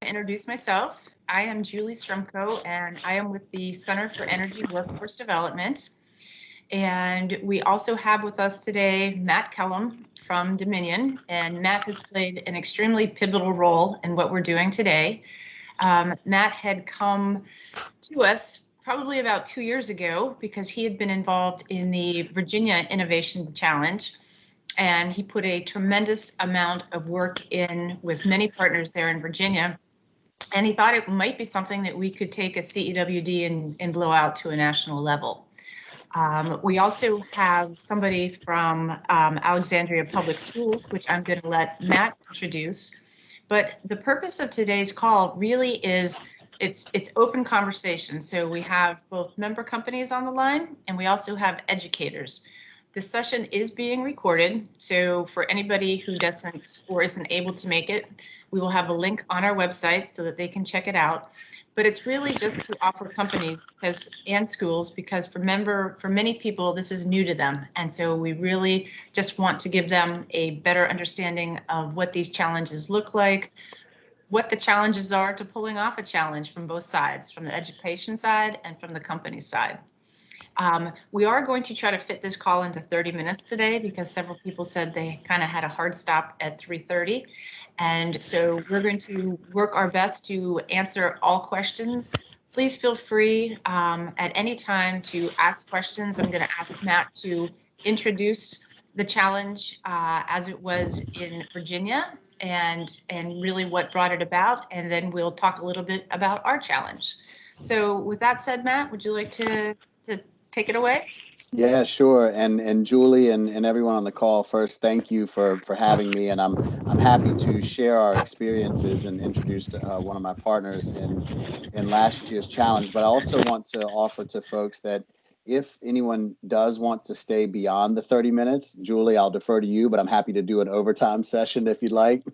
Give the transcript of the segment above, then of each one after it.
introduce myself. I am Julie Strumko, and I am with the Center for Energy Workforce Development. And we also have with us today Matt Kellam from Dominion, and Matt has played an extremely pivotal role in what we're doing today. Matt had come to us probably about 2 years ago because he had been involved in the Virginia Innovation Challenge, and he put a tremendous amount of work in with many partners there in Virginia. And he thought it might be something that we could take a CEWD and blow out to a national level. We also have somebody from Alexandria Public Schools, which I'm going to let Matt introduce. But the purpose of today's call really is it's open conversation. So we have both member companies on the line, and we also have educators. This session is being recorded, so for anybody who doesn't or isn't able to make it, we will have a link on our website so that they can check it out. But it's really just to offer companies and schools, because for many people, this is new to them. And so we really just want to give them a better understanding of what these challenges look like, what the challenges are to pulling off a challenge from both sides, from the education side and from the company side. We are going to try to fit this call into 30 minutes today because several people said they kind of had a hard stop at 3:30. And so we're going to work our best to answer all questions. Please feel free at any time to ask questions. I'm going to ask Matt to introduce the challenge as it was in Virginia and really what brought it about. And then we'll talk a little bit about our challenge. So with that said, Matt, would you like to take it away? Yeah, sure. And Julie and everyone on the call, first, thank you for having me. And I'm happy to share our experiences and introduce one of my partners in last year's challenge. But I also want to offer to folks that if anyone does want to stay beyond the 30 minutes, Julie, I'll defer to you, but I'm happy to do an overtime session if you'd like.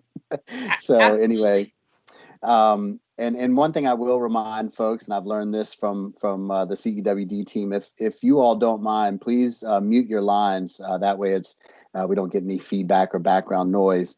So anyway. And one thing I will remind folks, and I've learned this from the CEWD team, if you all don't mind, please mute your lines. That way we don't get any feedback or background noise.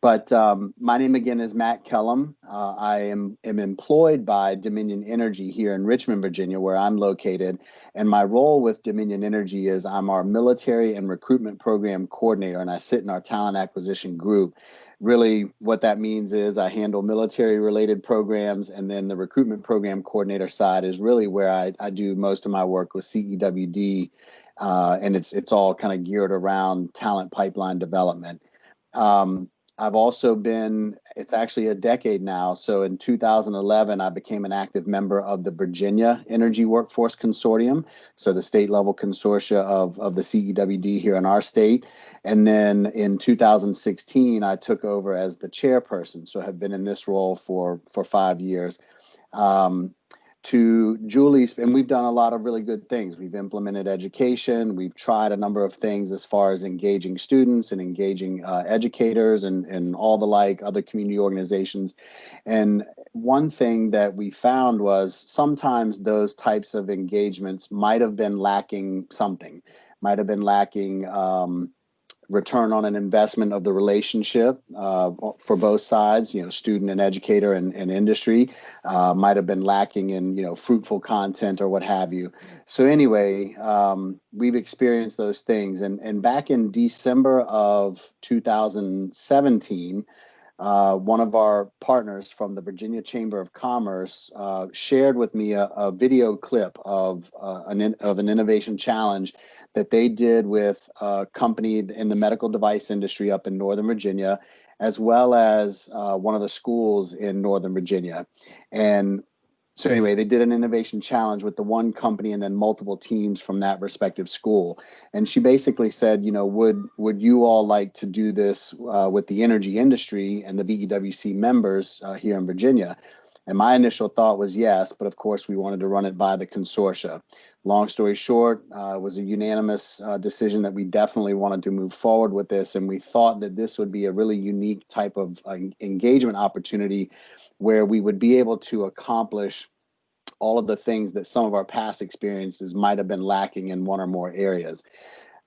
But my name again is Matt Kellam. I am employed by Dominion Energy here in Richmond, Virginia, where I'm located. And my role with Dominion Energy is I'm our military and recruitment program coordinator, and I sit in our talent acquisition group. Really, what that means is I handle military-related programs, and then the recruitment program coordinator side is really where I do most of my work with CEWD, and it's all kind of geared around talent pipeline development. I've also been, it's actually a decade now. So in 2011, I became an active member of the Virginia Energy Workforce Consortium. So the state level consortia of the CEWD here in our state. And then in 2016, I took over as the chairperson. So I have been in this role for 5 years. To Julie's, and we've done a lot of really good things. We've implemented education. We've tried a number of things as far as engaging students and engaging educators and all the like other community organizations. And one thing that we found was sometimes those types of engagements might have been lacking something, might have been lacking return on an investment of the relationship for both sides, student and educator and industry, might have been lacking in, fruitful content or what have you. So anyway, we've experienced those things. And back in December of 2017, one of our partners from the Virginia Chamber of Commerce shared with me a video clip of an innovation challenge that they did with a company in the medical device industry up in Northern Virginia, as well as one of the schools in Northern Virginia. And so anyway, they did an innovation challenge with the one company and then multiple teams from that respective school. And she basically said, would you all like to do this with the energy industry and the VEWC members here in Virginia? And my initial thought was yes, but of course we wanted to run it by the consortia. Long story short, it was a unanimous decision that we definitely wanted to move forward with this. And we thought that this would be a really unique type of engagement opportunity where we would be able to accomplish all of the things that some of our past experiences might have been lacking in one or more areas.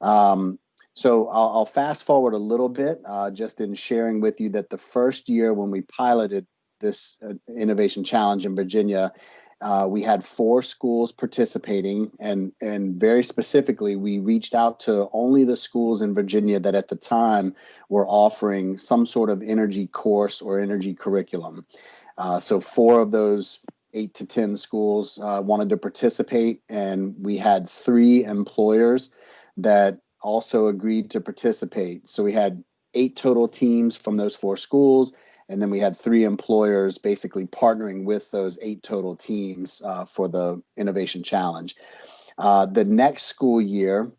So I'll fast forward a little bit just in sharing with you that the first year when we piloted this innovation challenge in Virginia, we had 4 schools participating, and very specifically, we reached out to only the schools in Virginia that at the time were offering some sort of energy course or energy curriculum. So 4 of those 8 to 10 schools wanted to participate, and we had 3 employers that also agreed to participate. So we had 8 total teams from those 4 schools, and then we had 3 employers basically partnering with those 8 total teams for the Innovation Challenge. The next school year,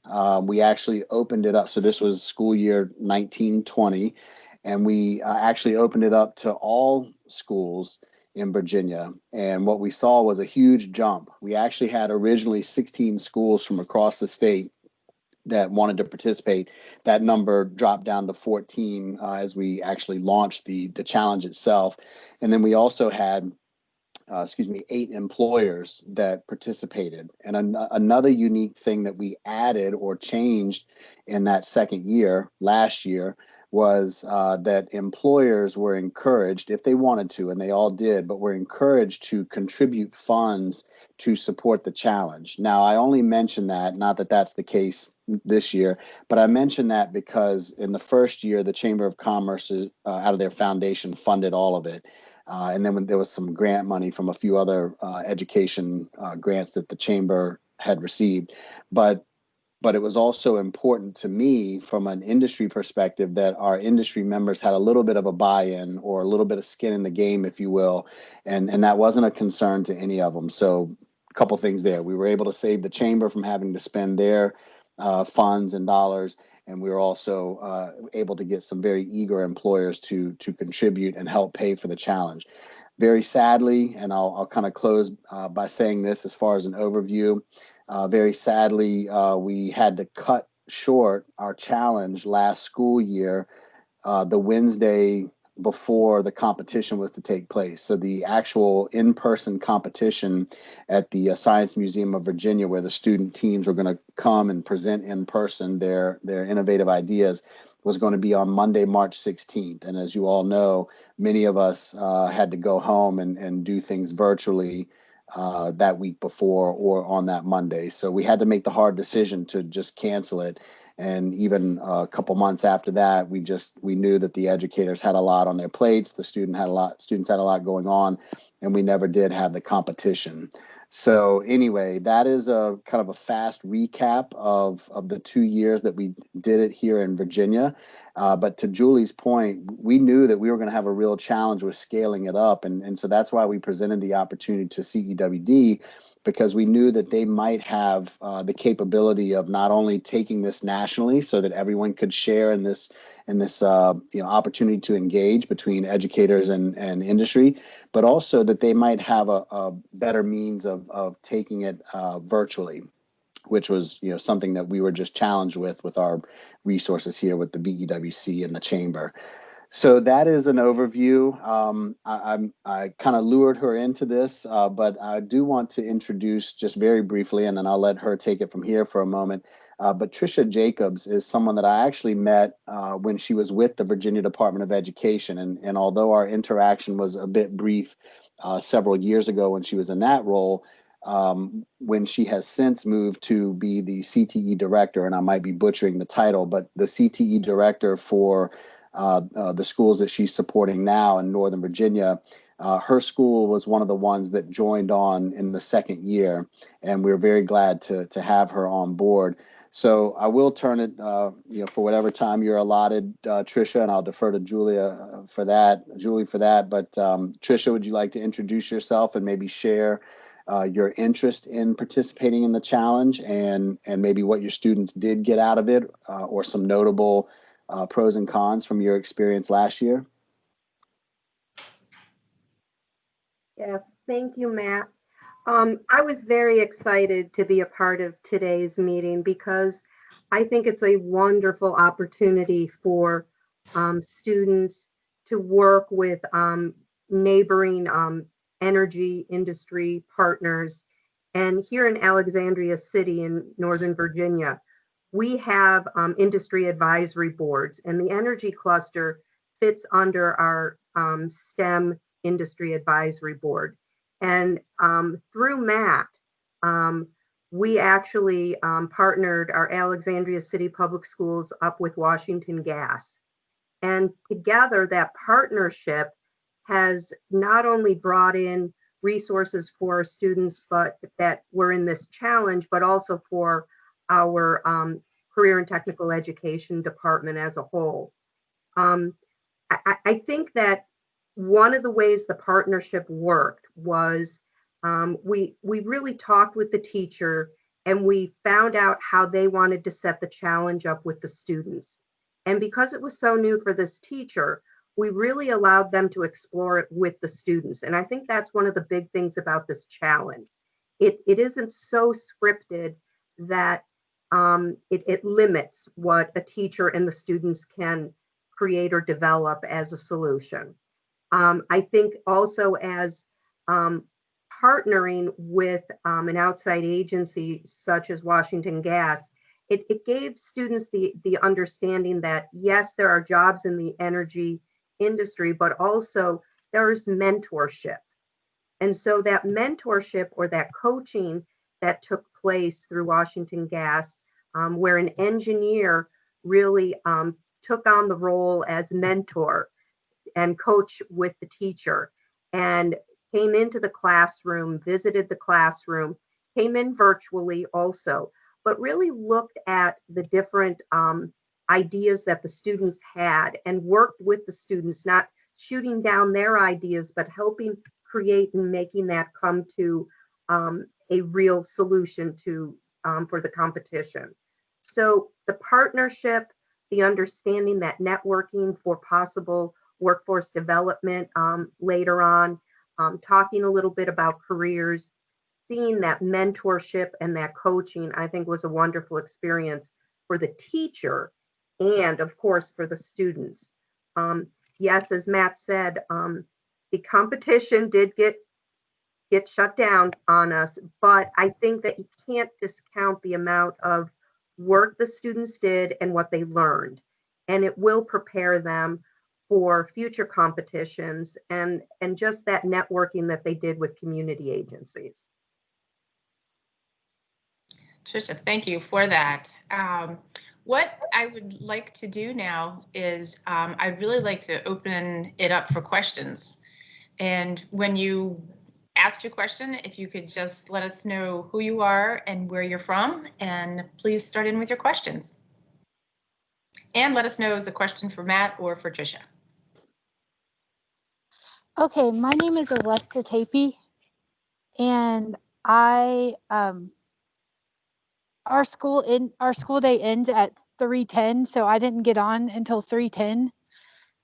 we actually opened it up. So this was school year 1920, and we actually opened it up to all schools in Virginia. And what we saw was a huge jump. We actually had originally 16 schools from across the state that wanted to participate. That number dropped down to 14 as we actually launched the challenge itself. And then we also had 8 employers that participated. And another unique thing that we added or changed in that second year, last year, was that employers were encouraged, if they wanted to, and they all did, but were encouraged to contribute funds to support the challenge. Now, I only mention that, not that that's the case this year, but I mention that because in the first year, the Chamber of Commerce, out of their foundation, funded all of it. And then when there was some grant money from a few other education grants that the chamber had received. But it was also important to me from an industry perspective that our industry members had a little bit of a buy-in or a little bit of skin in the game, if you will. And that wasn't a concern to any of them. So a couple things there. We were able to save the chamber from having to spend their funds and dollars. And we were also able to get some very eager employers to contribute and help pay for the challenge. Very sadly, and I'll kind of close by saying this as far as an overview, very sadly, we had to cut short our challenge last school year, the Wednesday before the competition was to take place. So the actual in-person competition at the Science Museum of Virginia, where the student teams were going to come and present in person their innovative ideas, was going to be on Monday, March 16th. And as you all know, many of us had to go home and do things virtually that week before or on that Monday. So we had to make the hard decision to just cancel it. And even a couple months after that, we knew that the educators had a lot on their plates. Students had a lot going on, and we never did have the competition. So anyway, that is a kind of a fast recap of the 2 years that we did it here in Virginia. But to Julie's point, we knew that we were going to have a real challenge with scaling it up. And so that's why we presented the opportunity to CEWD, because we knew that they might have the capability of not only taking this nationally so that everyone could share in this opportunity to engage between educators and industry, but also that they might have a better means of taking it virtually, which was something that we were just challenged with our resources here with the VEWC and the chamber. So that is an overview. I kind of lured her into this, but I do want to introduce just very briefly, and then I'll let her take it from here for a moment. But Tricia Jacobs is someone that I actually met when she was with the Virginia Department of Education. And although our interaction was a bit brief several years ago when she was in that role, when she has since moved to be the CTE director, and I might be butchering the title, but the CTE director for the schools that she's supporting now in Northern Virginia, her school was one of the ones that joined on in the second year, and we're very glad to have her on board. So I will turn it, for whatever time you're allotted, Tricia, and I'll defer to Julie for that. But Tricia, would you like to introduce yourself and maybe share your interest in participating in the challenge and maybe what your students did get out of it, or some notable pros and cons from your experience last year? Yes, thank you, Matt. I was very excited to be a part of today's meeting because I think it's a wonderful opportunity for students to work with neighboring energy industry partners. And here in Alexandria City in Northern Virginia, we have industry advisory boards, and the energy cluster fits under our STEM Industry Advisory Board. And through Matt, we actually partnered our Alexandria City Public Schools up with Washington Gas. And together, that partnership has not only brought in resources for our students, but that were in this challenge, but also for our career and technical education department as a whole. I think that one of the ways the partnership worked was we really talked with the teacher and we found out how they wanted to set the challenge up with the students. And because it was so new for this teacher, we really allowed them to explore it with the students. And I think that's one of the big things about this challenge. It isn't so scripted that it limits what a teacher and the students can create or develop as a solution. I think also as partnering with an outside agency such as Washington Gas, it gave students the understanding that yes, there are jobs in the energy industry, but also there's mentorship. And so that mentorship or that coaching that took place through Washington Gas, where an engineer really took on the role as mentor and coach with the teacher and came into the classroom, visited the classroom, came in virtually also, but really looked at the different ideas that the students had and worked with the students, not shooting down their ideas, but helping create and making that come to a real solution to for the competition. So the partnership, the understanding that networking for possible workforce development later on, talking a little bit about careers, seeing that mentorship and that coaching, I think was a wonderful experience for the teacher and of course for the students. Yes, as Matt said, the competition did get shut down on us, but I think that you can't discount the amount of work the students did and what they learned. And it will prepare them for future competitions and just that networking that they did with community agencies. Tricia, thank you for that. What I would like to do now is I'd really like to open it up for questions. And when you ask your question, if you could just let us know who you are and where you're from, and please start in with your questions. And let us know if it's a question for Matt or for Tricia. Okay, my name is Alesta Tapey, and I our school day ends at 3:10, so I didn't get on until 3:10.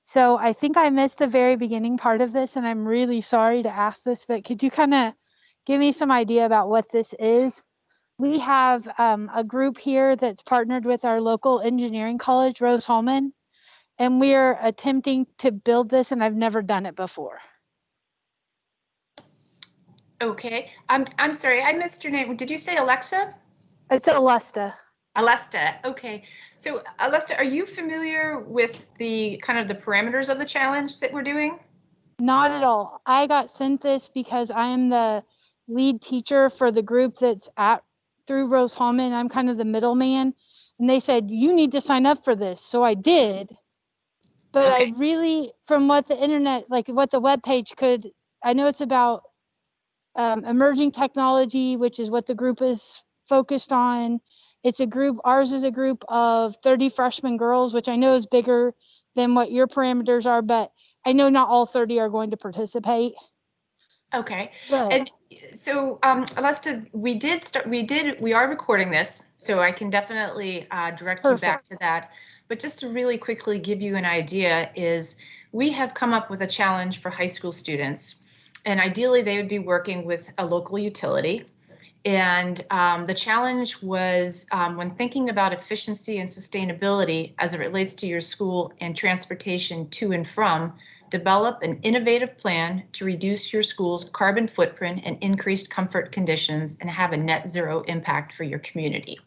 So I think I missed the very beginning part of this, and I'm really sorry to ask this, but could you kind of give me some idea about what this is? We have a group here that's partnered with our local engineering college, Rose-Hulman, and we're attempting to build this, and I've never done it before. Okay, I'm sorry, I missed your name. Did you say Alexa? It's Alesta. Alesta, okay. So Alesta, are you familiar with the kind of the parameters of the challenge that we're doing? Not at all. I got sent this because I am the lead teacher for the group that's through Rose-Hulman. I'm kind of the middleman. And they said, you need to sign up for this. So I did. But okay. I really, from what the internet, like what the webpage could, I know it's about emerging technology, which is what the group is focused on. It's a group, ours is a group of 30 freshman girls, which I know is bigger than what your parameters are, but I know not all 30 are going to participate. Okay. But, and so Alesta, we are recording this, so I can definitely direct you back to that. But just to really quickly give you an idea is we have come up with a challenge for high school students, and ideally they would be working with a local utility. And the challenge was when thinking about efficiency and sustainability as it relates to your school and transportation to and from, develop an innovative plan to reduce your school's carbon footprint and increased comfort conditions and have a net zero impact for your community.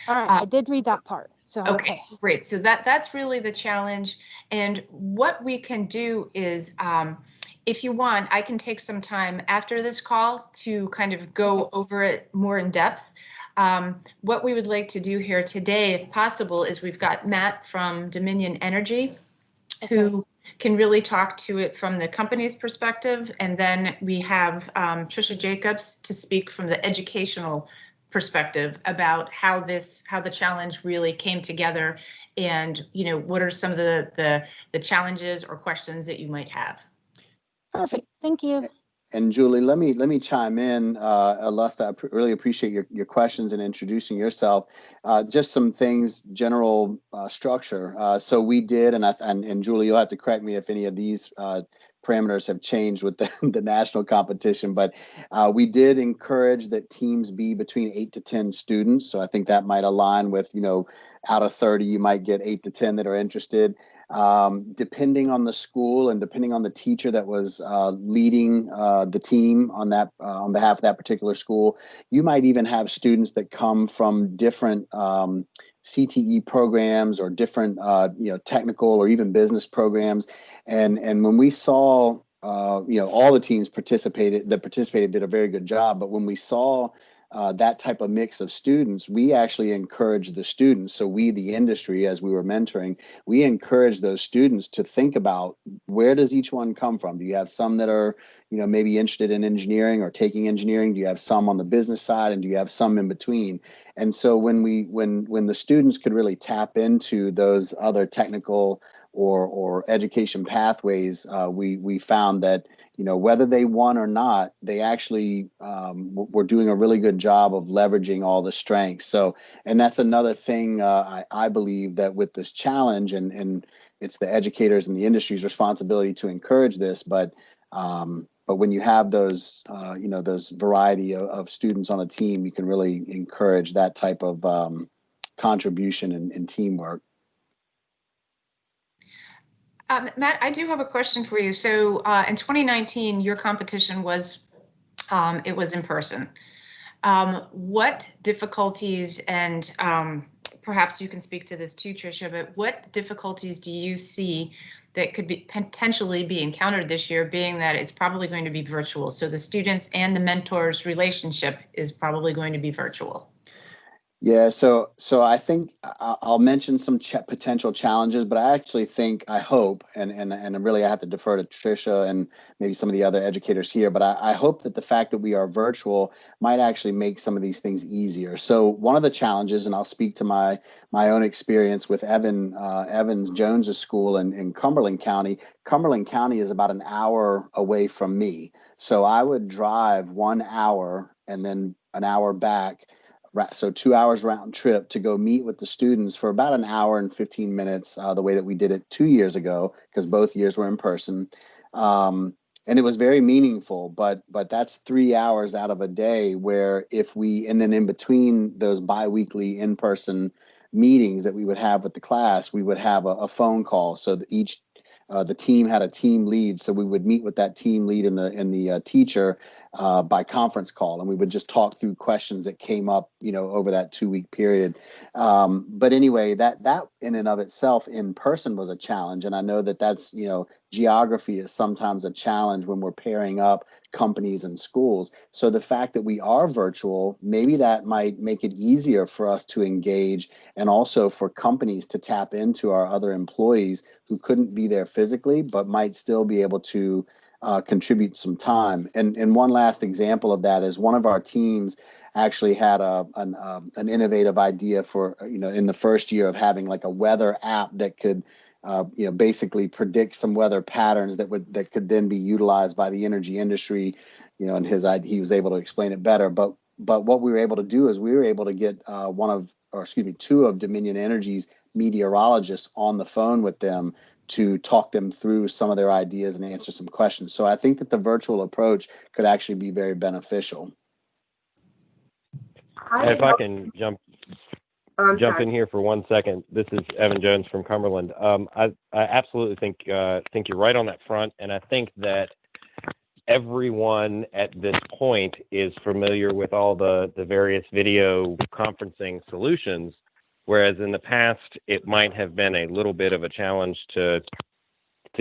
All right, I did read that part. So, Okay, great. So that's really the challenge. And what we can do is, if you want, I can take some time after this call to kind of go over it more in depth. What we would like to do here today, if possible, is we've got Matt from Dominion Energy, who can really talk to it from the company's perspective. And then we have Trisha Jacobs to speak from the educational perspective about how the challenge really came together, and what are some of the challenges or questions that you might have. perfect. Thank you. And Julie, let me chime in. Alesta, I really appreciate your questions and introducing yourself. Just some things, general structure. So we did, and Julie, you'll have to correct me if any of these parameters have changed with the national competition, but we did encourage that teams be between 8 to 10 students. So I think that might align with, out of 30, you might get 8 to 10 that are interested. Depending on the school and depending on the teacher that was leading the team on that on behalf of that particular school, you might even have students that come from different CTE programs or different technical or even business programs. And when we saw all the teams participated did a very good job, but when we saw that type of mix of students, we actually encouraged the students. So we, the industry, as we were mentoring, we encouraged those students to think about, where does each one come from? Do you have some that are, maybe interested in engineering or taking engineering? Do you have some on the business side, and do you have some in between? And so when the students could really tap into those other technical or education pathways, we found that whether they won or not, they actually were doing a really good job of leveraging all the strengths. So, and that's another thing I believe that with this challenge, and it's the educators and the industry's responsibility to encourage this, but when you have those those variety of students on a team, you can really encourage that type of contribution and teamwork. Matt, I do have a question for you. So in 2019, your competition was it was in person. What difficulties, and perhaps you can speak to this too, Tricia, but what difficulties do you see that could be potentially be encountered this year, being that it's probably going to be virtual? So the students and the mentors relationship is probably going to be virtual. Yeah, so I think I'll mention some potential challenges, but I hope, and really I have to defer to Tricia and maybe some of the other educators here, but I hope that the fact that we are virtual might actually make some of these things easier. So one of the challenges, and I'll speak to my own experience with Evans Jones's school in Cumberland County. Cumberland County is about an hour away from me, so I would drive 1 hour and then an hour back. So 2 hours round trip to go meet with the students for about an hour and 15 minutes, the way that we did it 2 years ago, because both years were in person. And it was very meaningful, but that's 3 hours out of a day where and then in between those biweekly in-person meetings that we would have with the class, we would have a phone call. So that the team had a team lead, so we would meet with that team lead and the teacher by conference call, and we would just talk through questions that came up, over that 2-week period. But anyway, that in and of itself in person was a challenge, and I know that's geography is sometimes a challenge when we're pairing up companies and schools. So the fact that we are virtual, maybe that might make it easier for us to engage, and also for companies to tap into our other employees who couldn't be there physically, but might still be able to contribute some time. And one last example of that is one of our teams actually had an innovative idea for, in the first year of having like a weather app that could basically predict some weather patterns that could then be utilized by the energy industry. And he was able to explain it better. But what we were able to do is we were able to get two of Dominion Energy's meteorologists on the phone with them to talk them through some of their ideas and answer some questions. So I think that the virtual approach could actually be very beneficial. If I can jump in here for 1 second. This is Evan Jones from Cumberland. I absolutely think you're right on that front, and I think that everyone at this point is familiar with all the various video conferencing solutions. whereas in the past it might have been a little bit of a challenge to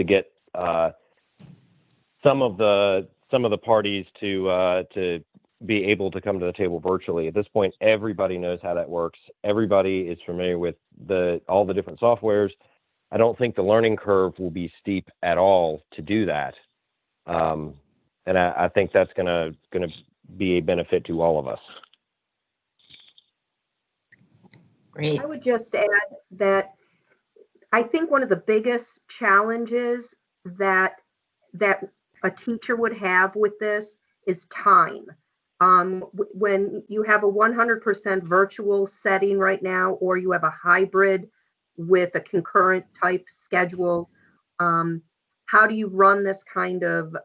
get some of the parties to be able to come to the table virtually. At this point, everybody knows how that works. Everybody is familiar with all the different softwares. I don't think the learning curve will be steep at all to do that, and I think that's gonna be a benefit to all of us. Great. I would just add that I think one of the biggest challenges that a teacher would have with this is time. When you have a 100% virtual setting right now, or you have a hybrid with a concurrent type schedule, how do you run this kind of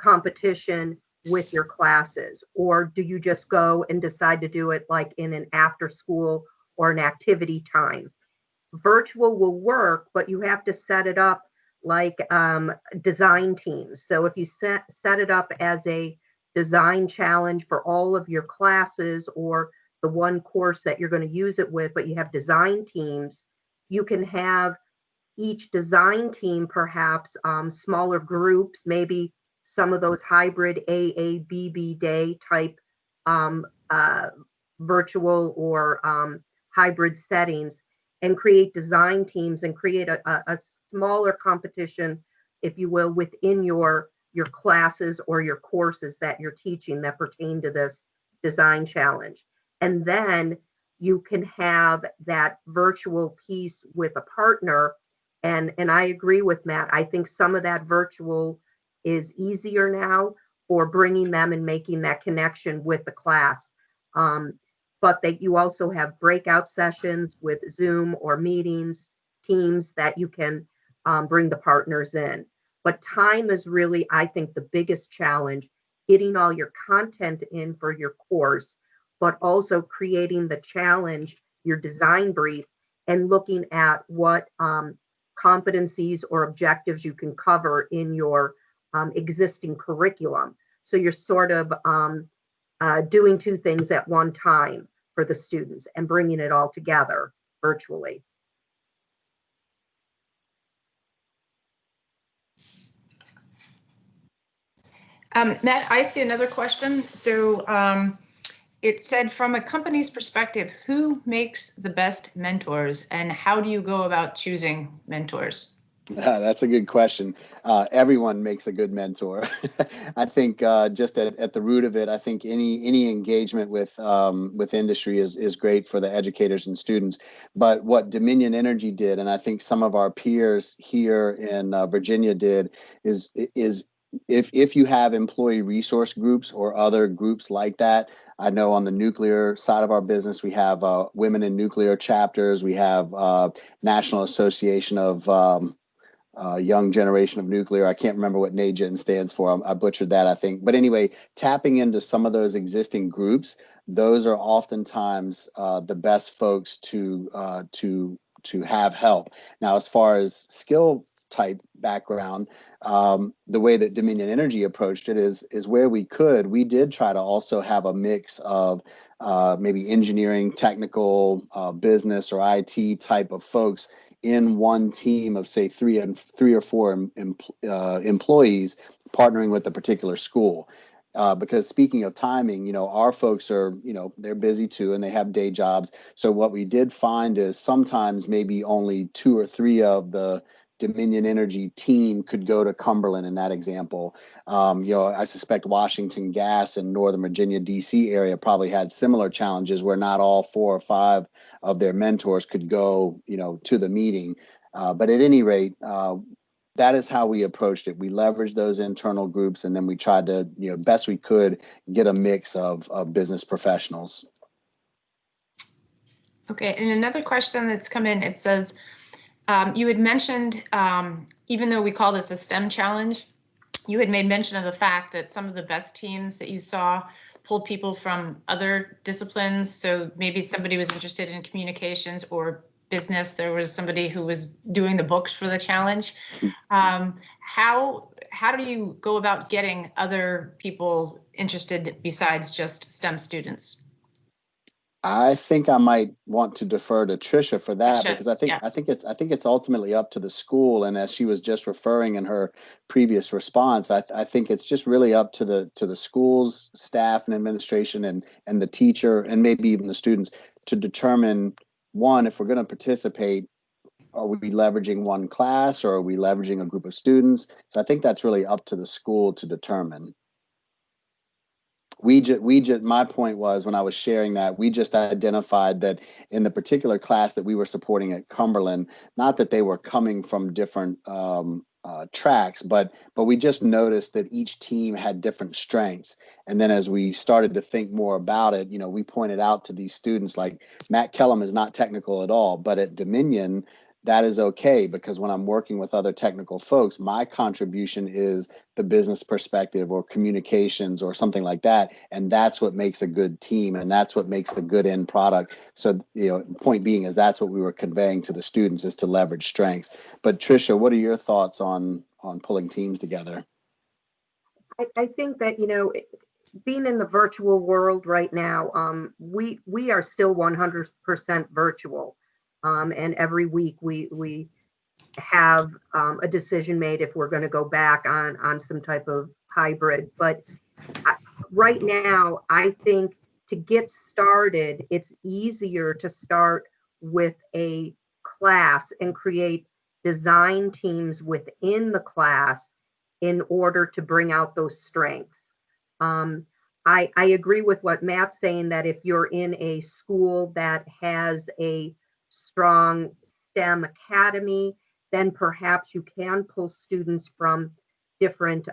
competition with your classes? Or do you just go and decide to do it like in an after school or an activity time? Virtual will work, but you have to set it up like design teams. So if you set it up as a design challenge for all of your classes or the one course that you're going to use it with, but you have design teams, you can have each design team perhaps smaller groups, maybe some of those hybrid AABB day type virtual or hybrid settings, and create design teams and create a smaller competition, if you will, within your classes or your courses that you're teaching that pertain to this design challenge. And then you can have that virtual piece with a partner. And I agree with Matt. I think some of that virtual is easier now for bringing them and making that connection with the class. But that you also have breakout sessions with Zoom or meetings, Teams that you can bring the partners in. But time is really, I think, the biggest challenge, getting all your content in for your course, but also creating the challenge, your design brief, and looking at what competencies or objectives you can cover in your existing curriculum. So you're sort of doing two things at one time for the students and bringing it all together virtually. Matt, I see another question. So it said, from a company's perspective, who makes the best mentors and how do you go about choosing mentors? That's a good question. Everyone makes a good mentor. I think just at the root of it, I think any engagement with industry is great for the educators and students. But what Dominion Energy did, and I think some of our peers here in Virginia did, is if you have employee resource groups or other groups like that. I know on the nuclear side of our business, we have women in nuclear chapters. We have National Association of Young Generation of Nuclear. I can't remember what NAGEN stands for. I butchered that, I think. But anyway, tapping into some of those existing groups, those are oftentimes the best folks to have help. Now, as far as skill type background, the way that Dominion Energy approached it is where we could. We did try to also have a mix of maybe engineering, technical, business, or IT type of folks in one team of, say, three or four employees partnering with a particular school. Because speaking of timing, our folks are, they're busy too, and they have day jobs. So what we did find is sometimes maybe only 2 or 3 of the Dominion Energy team could go to Cumberland in that example. I suspect Washington Gas in Northern Virginia, DC area probably had similar challenges where not all 4 or 5 of their mentors could go, to the meeting. But at any rate, that is how we approached it. We leveraged those internal groups, and then we tried to, best we could, get a mix of business professionals. Okay, and another question that's come in, it says, you had mentioned, even though we call this a STEM challenge, you had made mention of the fact that some of the best teams that you saw pulled people from other disciplines. So maybe somebody was interested in communications or business. There was somebody who was doing the books for the challenge. How do you go about getting other people interested besides just STEM students? I think I might want to defer to Tricia for that, Tricia, because I think yeah. I think it's ultimately up to the school. And as she was just referring in her previous response, I think it's just really up to the school's staff and administration and the teacher and maybe even the students to determine, one, if we're going to participate, are we leveraging one class or are we leveraging a group of students? So I think that's really up to the school to determine. My point was, when I was sharing that, we just identified that in the particular class that we were supporting at Cumberland, not that they were coming from different tracks, but we just noticed that each team had different strengths. And then as we started to think more about it, we pointed out to these students, like Matt Kellam is not technical at all, but at Dominion, that is okay, because when I'm working with other technical folks, my contribution is the business perspective or communications or something like that. And that's what makes a good team. And that's what makes a good end product. So, point being is that's what we were conveying to the students, is to leverage strengths. But Tricia, what are your thoughts on pulling teams together? I think that, being in the virtual world right now, we are still 100% virtual. And every week we have a decision made if we're going to go back on some type of hybrid. But right now, I think to get started, it's easier to start with a class and create design teams within the class in order to bring out those strengths. I agree with what Matt's saying, that if you're in a school that has a strong STEM academy, then perhaps you can pull students from different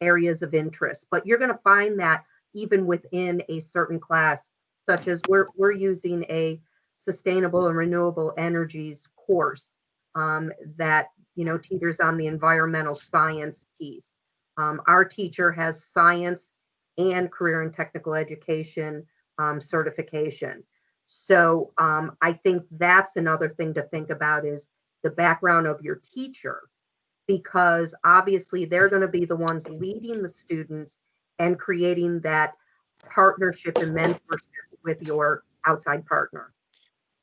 areas of interest. But you're going to find that even within a certain class, such as we're using a sustainable and renewable energies course that teeters on the environmental science piece. Our teacher has science and career and technical education certification. So I think that's another thing to think about, is the background of your teacher, because obviously they're going to be the ones leading the students and creating that partnership and mentorship with your outside partner.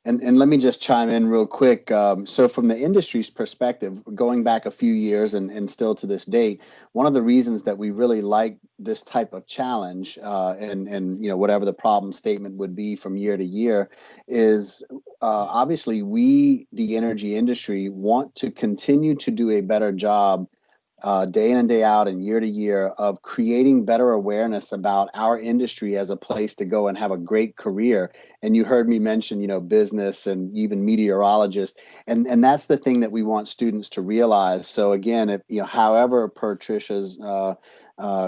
And let me just chime in real quick. So from the industry's perspective, going back a few years and still to this date, one of the reasons that we really like this type of challenge and whatever the problem statement would be from year to year is obviously we, the energy industry, want to continue to do a better job day in and day out and year to year of creating better awareness about our industry as a place to go and have a great career. And you heard me mention, business and even meteorologists. And that's the thing that we want students to realize. So again, if, however, per Tricia's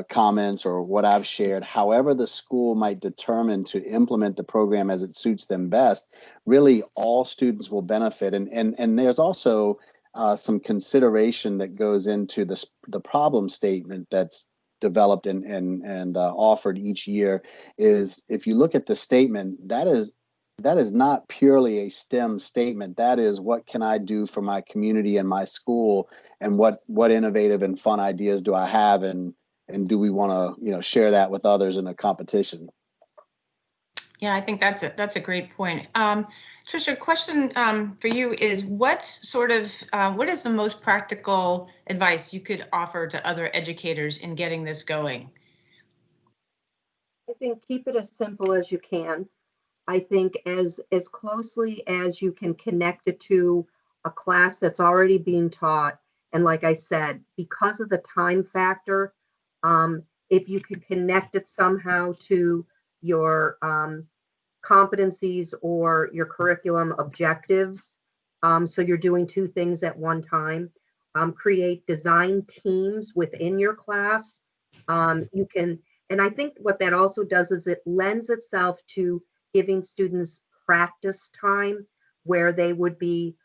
comments or what I've shared, however the school might determine to implement the program as it suits them best, really all students will benefit. And there's also some consideration that goes into the problem statement that's developed and offered each year. Is, if you look at the statement, that is not purely a STEM statement. That is, what can I do for my community and my school, and what innovative and fun ideas do I have, and do we want to share that with others in a competition? Yeah, I think that's a great point. Tricia, question for you is, what is the most practical advice you could offer to other educators in getting this going? I think keep it as simple as you can. I think as closely as you can connect it to a class that's already being taught. And like I said, because of the time factor, if you could connect it somehow to your competencies or your curriculum objectives, so you're doing two things at one time, create design teams within your class. You can, and I think what that also does is it lends itself to giving students practice time where they would be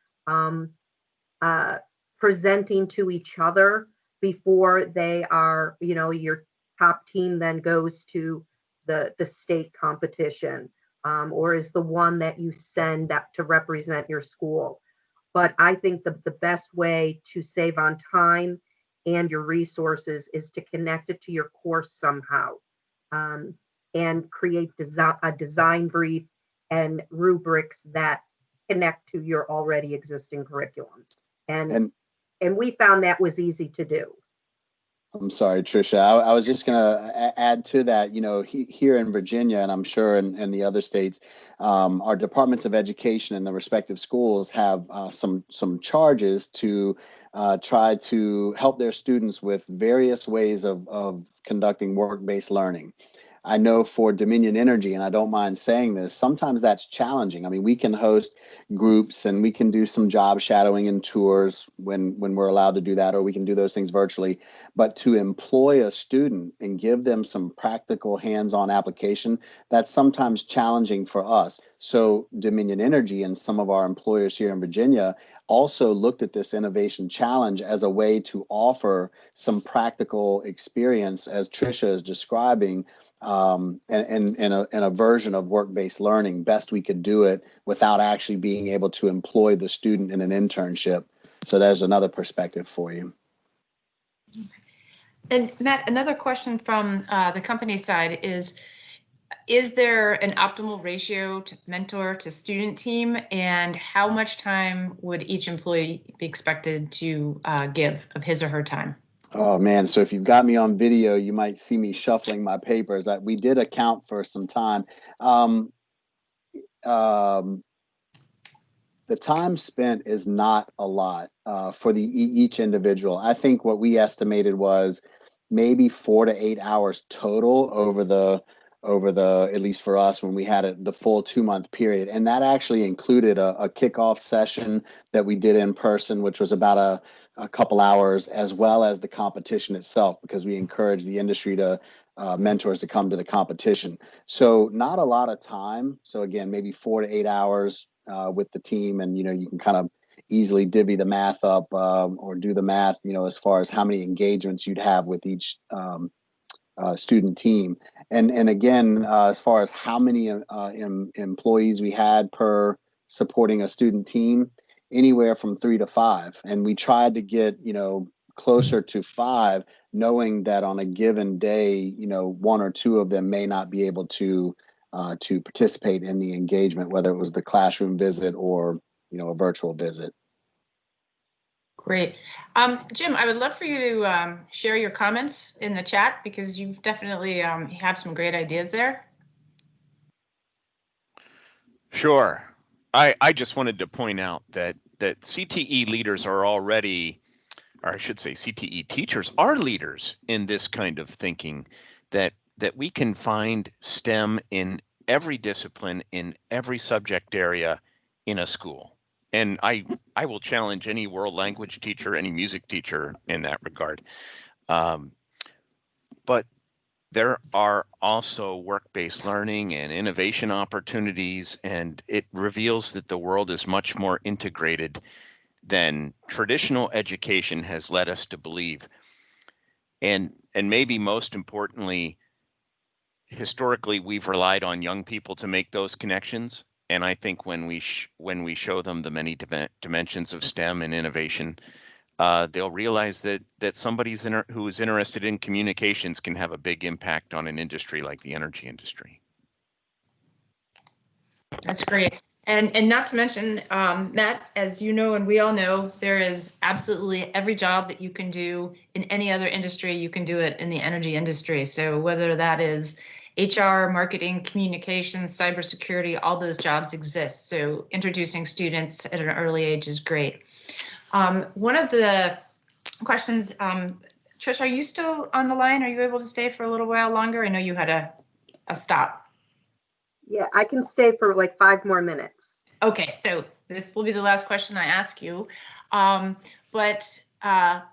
presenting to each other before they are, your top team then goes to the state competition, or is the one that you send that to represent your school. But I think the best way to save on time and your resources is to connect it to your course somehow, and create a design brief and rubrics that connect to your already existing curriculum. And we found that was easy to do. I'm sorry, Tricia. I was just going to add to that, you know, here in Virginia, and I'm sure in the other states, our departments of education in the respective schools have some charges to try to help their students with various ways of conducting work-based learning. I know for Dominion Energy, and I don't mind saying this, sometimes that's challenging. I mean, we can host groups and we can do some job shadowing and tours when we're allowed to do that, or we can do those things virtually. But to employ a student and give them some practical hands-on application, that's sometimes challenging for us. So Dominion Energy and some of our employers here in Virginia also looked at this innovation challenge as a way to offer some practical experience, as Tricia is describing, and in a version of work-based learning, best we could do it without actually being able to employ the student in an internship. So there's another perspective for you. And Matt, another question from the company side is there an optimal ratio to mentor to student team, and how much time would each employee be expected to give of his or her time? Oh man, so if you've got me on video, you might see me shuffling my papers. We did account for some time. The time spent is not a lot for each individual. I think what we estimated was maybe 4 to 8 hours total over the at least for us when we had the full 2-month period, and that actually included a kickoff session that we did in person, which was about a couple hours, as well as the competition itself, because we encourage the industry to mentors to come to the competition. So not a lot of time. So again, maybe 4 to 8 hours with the team, and you know, you can kind of easily divvy the math up or do the math, you know, as far as how many engagements you'd have with each student team. And again, as far as how many employees we had per supporting a student team, anywhere from 3 to 5. And we tried to get, you know, closer to 5, knowing that on a given day, you know, 1 or 2 of them may not be able to participate in the engagement, whether it was the classroom visit or, you know, a virtual visit. Great. Jim, I would love for you to share your comments in the chat, because you've definitely have some great ideas there. Sure. I just wanted to point out that CTE leaders are already, or I should say CTE teachers are leaders in this kind of thinking, that we can find STEM in every discipline, in every subject area in a school. And I will challenge any world language teacher, any music teacher in that regard. But there are also work-based learning and innovation opportunities, and it reveals that the world is much more integrated than traditional education has led us to believe. And maybe most importantly, historically, we've relied on young people to make those connections. And I think when we show them the many dimensions of STEM and innovation, they'll realize that somebody who is interested in communications can have a big impact on an industry like the energy industry. That's great. And not to mention, Matt, as you know, and we all know, there is absolutely every job that you can do in any other industry, you can do it in the energy industry. So whether that is HR, marketing, communications, cybersecurity, all those jobs exist. So introducing students at an early age is great. One of the questions, Trish, are you still on the line? Are you able to stay for a little while longer? I know you had a stop. Yeah, I can stay for like 5 more minutes. Okay, so this will be the last question I ask you. But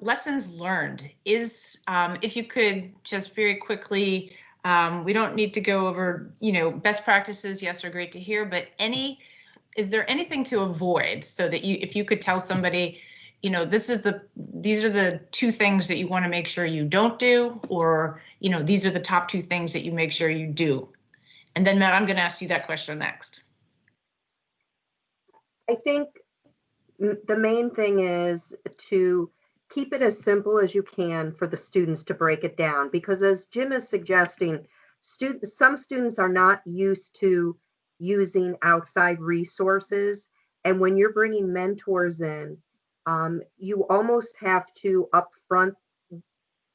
lessons learned is, if you could just very quickly, we don't need to go over, you know, best practices, yes, are great to hear, but is there anything to avoid, so that if you could tell somebody, you know, these are the 2 things that you want to make sure you don't do, or, you know, these are the top 2 things that you make sure you do. And then Matt, I'm going to ask you that question next. I think the main thing is to keep it as simple as you can for the students to break it down, because as Jim is suggesting, some students are not used to using outside resources. And when you're bringing mentors in, you almost have to upfront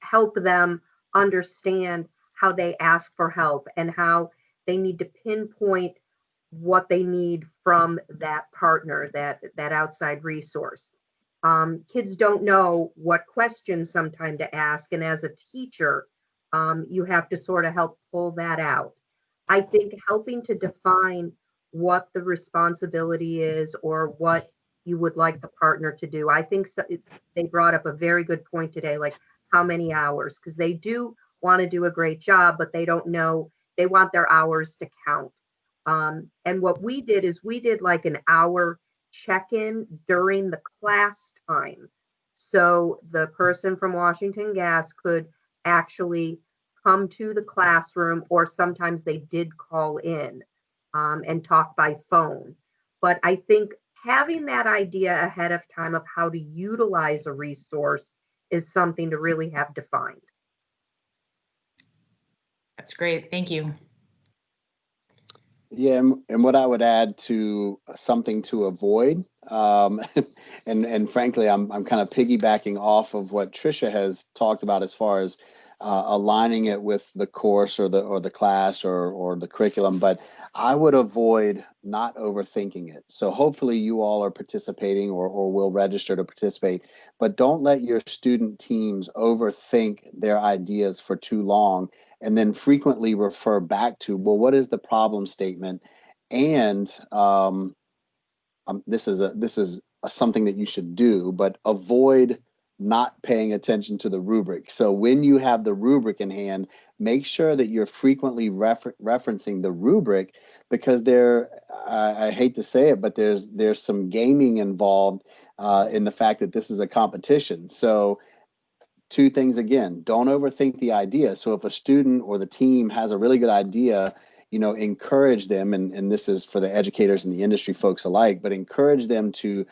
help them understand how they ask for help and how they need to pinpoint what they need from that partner, that outside resource. Kids don't know what questions sometimes to ask, and as a teacher, you have to sort of help pull that out. I think helping to define what the responsibility is or what you would like the partner to do. I think they brought up a very good point today, like how many hours, because they do want to do a great job, but they don't know, they want their hours to count. And what we did is we did like an hour check-in during the class time. So the person from Washington Gas could actually come to the classroom, or sometimes they did call in and talk by phone. But I think having that idea ahead of time of how to utilize a resource is something to really have defined. That's great. Thank you. Yeah, and what I would add to something to avoid, and frankly, I'm kind of piggybacking off of what Tricia has talked about as far as aligning it with the course or the class or the curriculum, but I would avoid not overthinking it. So hopefully you all are participating or will register to participate, but don't let your student teams overthink their ideas for too long, and then frequently refer back to, well, what is the problem statement? And this is something that you should do, but avoid not paying attention to the rubric. So when you have the rubric in hand, make sure that you're frequently referencing the rubric, because I hate to say it, but there's some gaming involved in the fact that this is a competition. So two things again, don't overthink the idea. So if a student or the team has a really good idea, encourage them, and this is for the educators and the industry folks alike, but encourage them to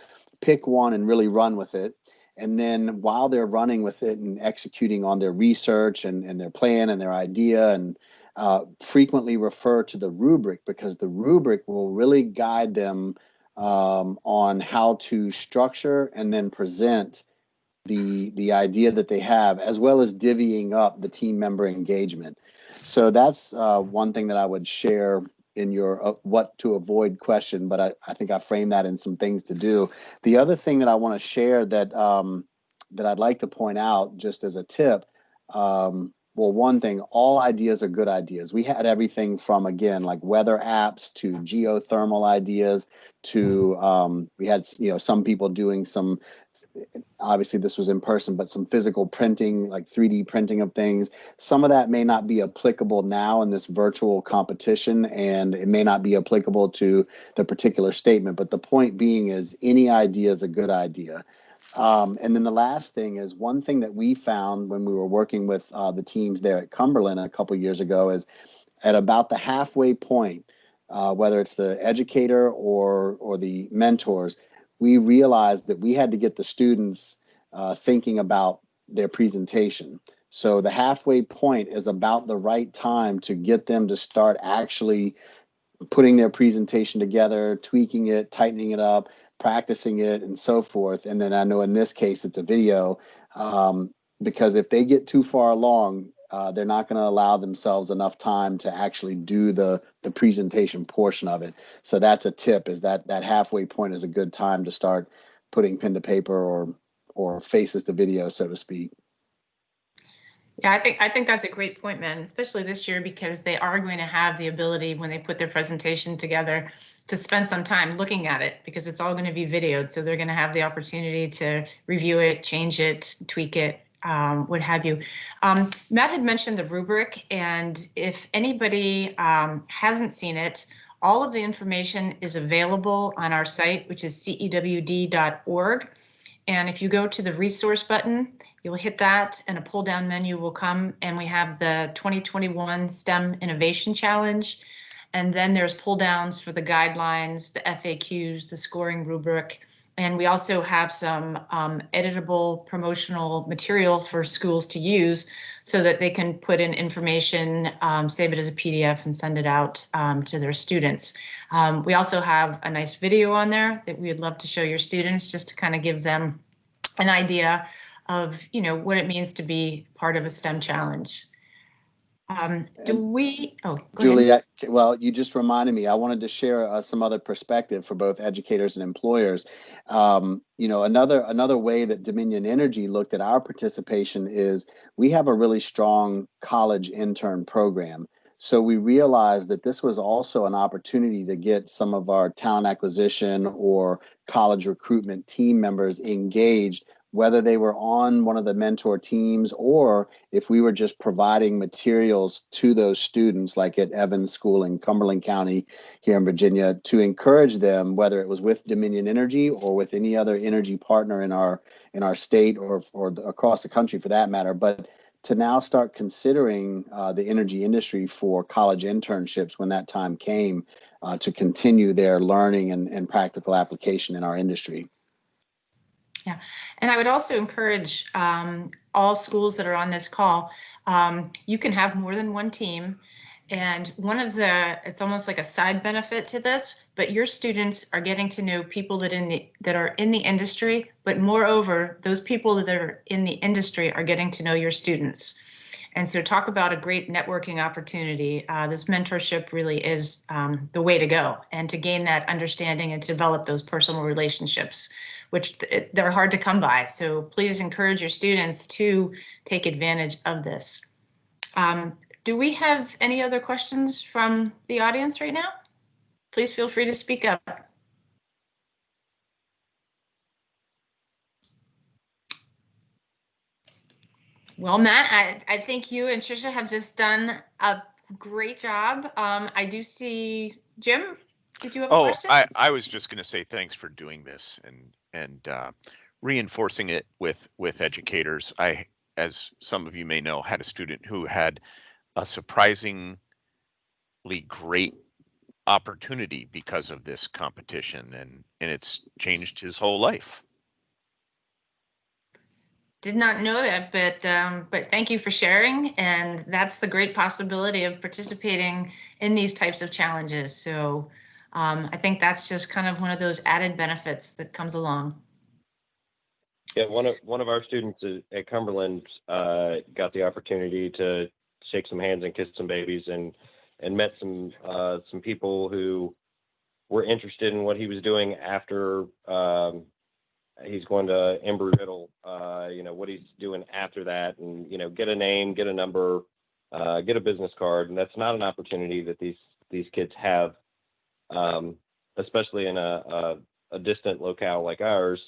pick one and really run with it. And then while they're running with it and executing on their research and their plan and their idea, and frequently refer to the rubric, because the rubric will really guide them on how to structure and then present the idea that they have, as well as divvying up the team member engagement. So that's one thing that I would share in your what to avoid question, but I think I framed that in some things to do. The other thing that I want to share that I'd like to point out just as a tip, well, one thing, all ideas are good ideas. We had everything from, again, like weather apps to geothermal ideas to we had some people doing some, obviously this was in person, but some physical printing, like 3D printing of things. Some of that may not be applicable now in this virtual competition, and it may not be applicable to the particular statement, but the point being is any idea is a good idea. And then the last thing is, one thing that we found when we were working with the teams there at Cumberland a couple years ago is at about the halfway point, whether it's the educator or the mentors, we realized that we had to get the students thinking about their presentation. So the halfway point is about the right time to get them to start actually putting their presentation together, tweaking it, tightening it up, practicing it, and so forth. And then I know in this case it's a video, because if they get too far along, they're not going to allow themselves enough time to actually do the presentation portion of it. So that's a tip, is that halfway point is a good time to start putting pen to paper or faces to video, so to speak. Yeah, I think that's a great point, man, especially this year, because they are going to have the ability when they put their presentation together to spend some time looking at it, because it's all going to be videoed. So they're going to have the opportunity to review it, change it, tweak it, what have you. Matt had mentioned the rubric, and if anybody hasn't seen it, all of the information is available on our site, which is CEWD.org. And if you go to the resource button, you'll hit that and a pull down menu will come, and we have the 2021 STEM Innovation Challenge. And then there's pull downs for the guidelines, the FAQs, the scoring rubric, And we also have some editable promotional material for schools to use so that they can put in information, save it as a PDF and send it out to their students. We also have a nice video on there that we would love to show your students, just to kind of give them an idea of, you know, what it means to be part of a STEM challenge. Oh, go Julie, ahead. well, you just reminded me, I wanted to share some other perspective for both educators and employers. You know, another way that Dominion Energy looked at our participation is we have a really strong college intern program. So we realized that this was also an opportunity to get some of our talent acquisition or college recruitment team members engaged, whether they were on one of the mentor teams or if we were just providing materials to those students, like at Evans School in Cumberland County here in Virginia, to encourage them, whether it was with Dominion Energy or with any other energy partner in our state or across the country for that matter, but to now start considering the energy industry for college internships when that time came, to continue their learning and practical application in our industry. Yeah, and I would also encourage all schools that are on this call, you can have more than one team. And one of it's almost like a side benefit to this, but your students are getting to know people that are in the industry, but moreover, those people that are in the industry are getting to know your students. And so talk about a great networking opportunity. This mentorship really is the way to go, and to gain that understanding and to develop those personal relationships, which they're hard to come by. So please encourage your students to take advantage of this. Do we have any other questions from the audience right now? Please feel free to speak up. Well, Matt, I think you and Trisha have just done a great job. I do see Jim. Did you have a question? I was just going to say thanks for doing this and reinforcing it with educators. I, as some of you may know, had a student who had a surprisingly great opportunity because of this competition, and it's changed his whole life. Did not know that, but thank you for sharing. And that's the great possibility of participating in these types of challenges. So I think that's just kind of one of those added benefits that comes along. Yeah, one of our students at Cumberland got the opportunity to shake some hands and kiss some babies, and met some people who were interested in what he was doing after he's going to Embry-Riddle, you know, what he's doing after that, and, you know, get a name, get a number, get a business card. And that's not an opportunity that these kids have, especially in a distant locale like ours.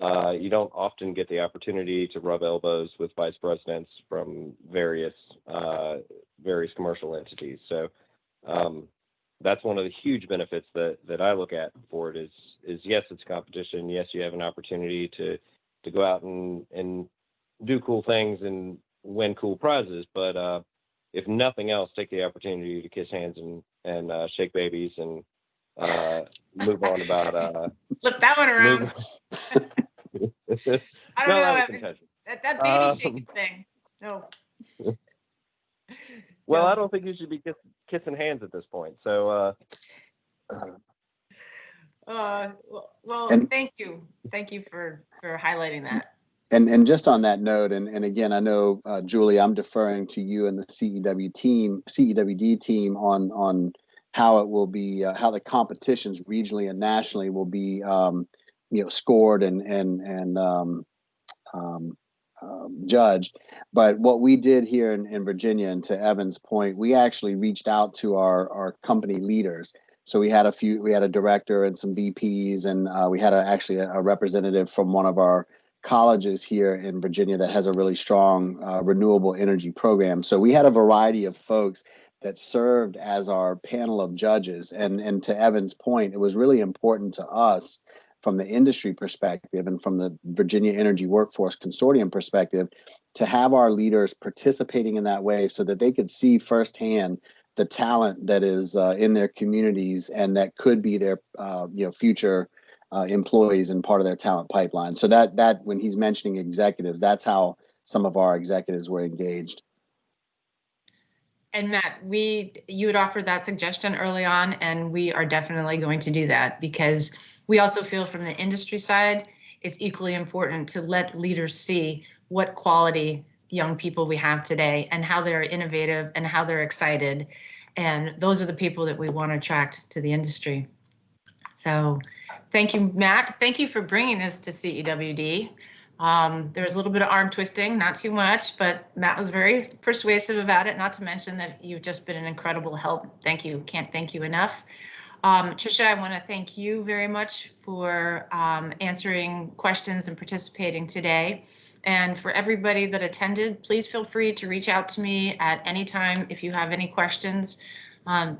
You don't often get the opportunity to rub elbows with vice presidents from various commercial entities. So that's one of the huge benefits that I look at for it is yes, it's competition. Yes, you have an opportunity to go out and do cool things and win cool prizes. But if nothing else, take the opportunity to kiss hands and shake babies and move on about. Flip that one around. I don't know. That baby shaking thing. No. Well, I don't think you should be kissing hands at this point. So. Well, thank you for highlighting that. And just on that note, and again, I know Julie, I'm deferring to you and the CEWD team on how it will be, how the competitions regionally and nationally will be, you know, scored and judged. But what we did here in Virginia, and to Evan's point, we actually reached out to our company leaders. So we had a director and some VPs, and we had actually a representative from one of our colleges here in Virginia that has a really strong renewable energy program. So we had a variety of folks that served as our panel of judges. And to Evan's point, it was really important to us from the industry perspective and from the Virginia Energy Workforce Consortium perspective to have our leaders participating in that way so that they could see firsthand the talent that is in their communities and that could be their future employees and part of their talent pipeline. So that when he's mentioning executives, that's how some of our executives were engaged. And Matt, you had offered that suggestion early on, and we are definitely going to do that, because we also feel from the industry side, it's equally important to let leaders see what quality young people we have today and how they're innovative and how they're excited. And those are the people that we want to attract to the industry. So thank you, Matt. Thank you for bringing this to CEWD. There was a little bit of arm twisting, not too much, but Matt was very persuasive about it, not to mention that you've just been an incredible help. Thank you. Can't thank you enough. Tricia, I want to thank you very much for answering questions and participating today. And for everybody that attended, please feel free to reach out to me at any time if you have any questions.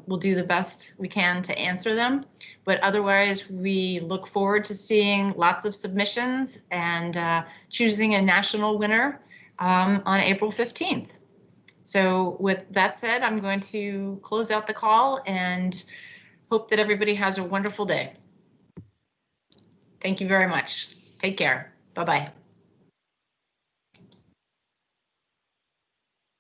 We'll do the best we can to answer them, but otherwise we look forward to seeing lots of submissions and choosing a national winner on April 15th. So with that said, I'm going to close out the call and hope that everybody has a wonderful day. Thank you very much. Take care. Bye-bye.